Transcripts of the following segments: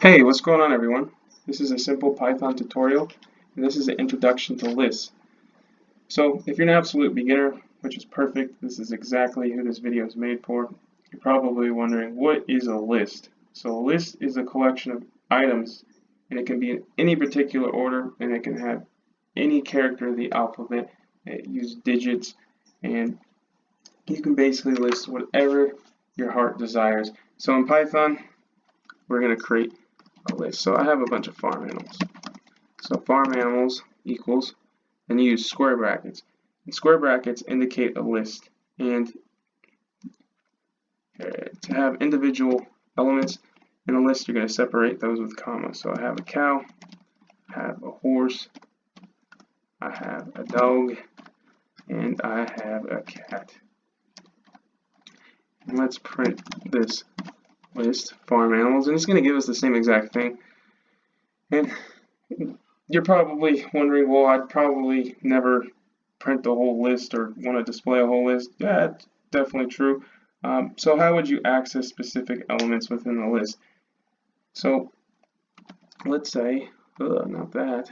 Hey, what's going on everyone? This is a simple Python tutorial, and this is an introduction to lists. So if you're an absolute beginner, which is perfect, this is exactly who this video is made for, you're probably wondering, what is a list? So a list is a collection of items, and it can be in any particular order, and it can have any character of the alphabet. It uses digits, and you can basically list whatever your heart desires. So in Python, we're going to create a list. So I have a bunch of farm animals. So farm animals equals, and you use square brackets. And square brackets indicate a list. And to have individual elements in a list, you're going to separate those with commas. So I have a cow, I have a horse, I have a dog, and I have a cat. And let's print this list, farm animals, and it's going to give us the same exact thing. And you're probably wondering, well, I'd probably never print the whole list or want to display a whole list. Yeah, it's definitely true. So how would you access specific elements within the list? So let's say, not that.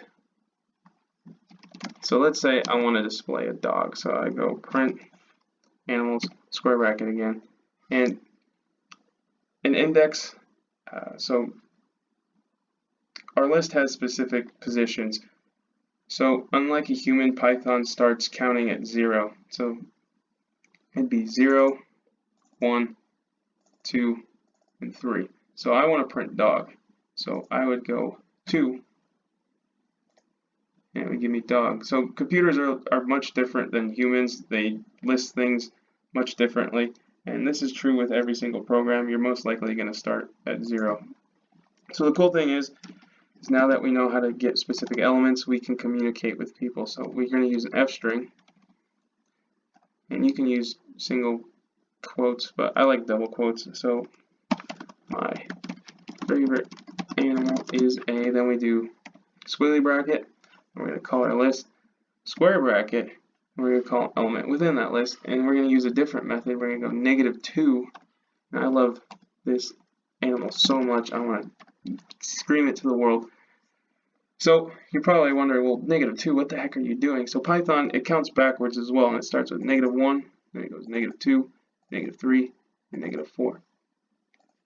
So let's say I want to display a dog. So I go print animals, square bracket again, and an index. So our list has specific positions. So unlike a human, Python starts counting at 0. So it'd be 0, 1, 2, and 3. So I want to print dog. So I would go 2, and it would give me dog. So computers are much different than humans. They list things much differently. And this is true with every single program. You're most likely going to start at 0. So the cool thing is now that we know how to get specific elements, we can communicate with people. So we're going to use an F string, and you can use single quotes, but I like double quotes. So my favorite animal is a, then we do squiggly bracket, we're going to call our list, square bracket, and we're going to call element within that list, and we're going to use a different method. We're going to go -2, and I love this animal so much, I want to scream it to the world. So you're probably wondering, well, -2, what the heck are you doing? So Python, it counts backwards as well, and it starts with -1, then it goes -2, -3, and -4.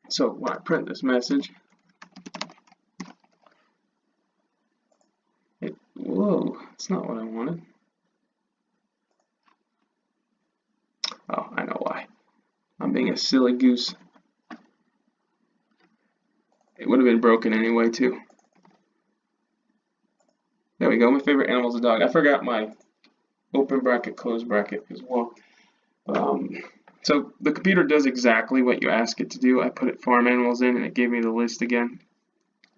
So when I print this message, whoa, that's not what I wanted. Oh, I know why. I'm being a silly goose. It would have been broken anyway, too. There we go. My favorite animal is a dog. I forgot my open bracket, close bracket as well. So the computer does exactly what you ask it to do. I put farm animals in, and it gave me the list again.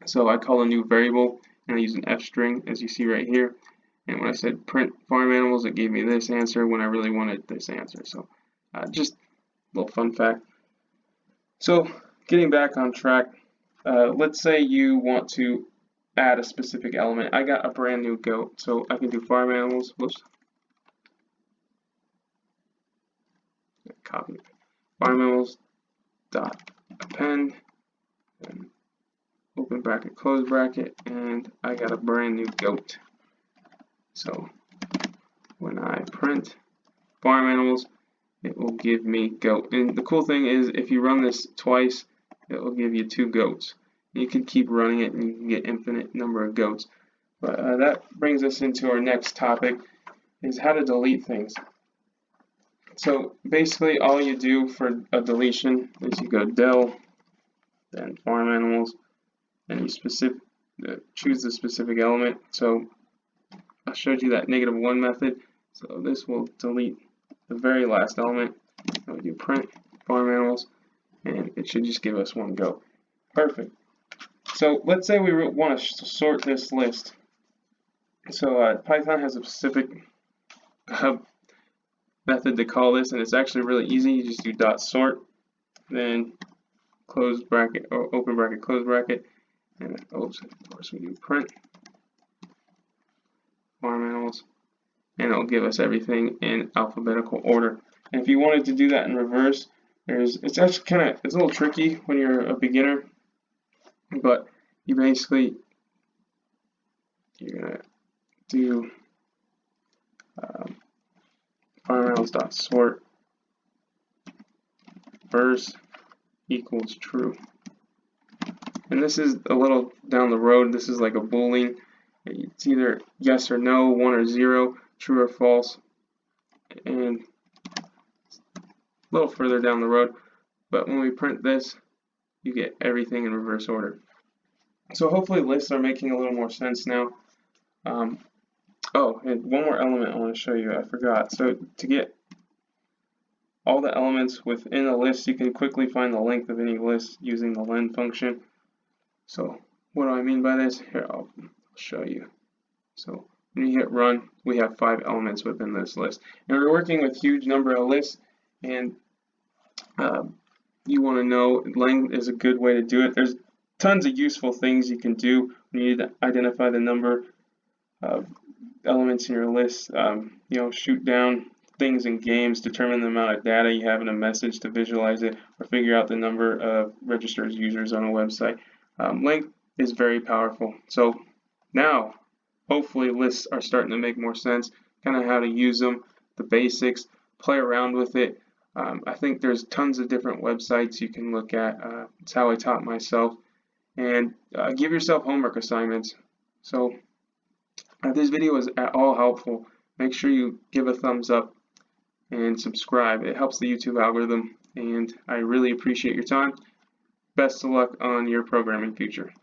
So I call a new variable, and I use an F string, as you see right here. And when I said print farm animals, it gave me this answer when I really wanted this answer. So just a little fun fact. So getting back on track, let's say you want to add a specific element. I got a brand new goat, so I can do farm animals. Whoops. Copy farm animals dot append, and open bracket, close bracket, and I got a brand new goat. So when I print farm animals, it will give me goat. And the cool thing is, if you run this twice, it will give you 2 goats. You can keep running it, and you can get infinite number of goats. But that brings us into our next topic, is how to delete things. So basically, all you do for a deletion is you go del, then farm animals, and you choose the specific element. So I showed you that -1 method. So this will delete the very last element. So we do print farm animals, and it should just give us 1 goat. Perfect. So let's say we want to sort this list. So Python has a specific method to call this, and it's actually really easy. You just do .sort, then close bracket or open bracket, close bracket, and of course we do print farm animals, and it'll give us everything in alphabetical order. And if you wanted to do that in reverse, it's actually it's a little tricky when you're a beginner, but you basically, you're gonna do fileReynolds.sort verse equals true. And this is a little down the road. This is like a Boolean. It's either yes or no, 1 or 0, true or false, and a little further down the road. But when we print this, you get everything in reverse order. So hopefully lists are making a little more sense now. Oh, and one more element I want to show you. I forgot. So to get all the elements within a list, you can quickly find the length of any list using the len function. So what do I mean by this? Here, I'll show you. So when you hit run, we have 5 elements within this list. And we're working with a huge number of lists, and you want to know len is a good way to do it. There's tons of useful things you can do when you identify the number of elements in your list. Shoot down things in games, determine the amount of data you have in a message to visualize it, or figure out the number of registered users on a website. Length is very powerful. So now, hopefully lists are starting to make more sense, kind of how to use them, the basics, play around with it. I think there's tons of different websites you can look at. It's how I taught myself. And give yourself homework assignments. So if this video was at all helpful, make sure you give a thumbs up and subscribe. It helps the YouTube algorithm, and I really appreciate your time. Best of luck on your programming future.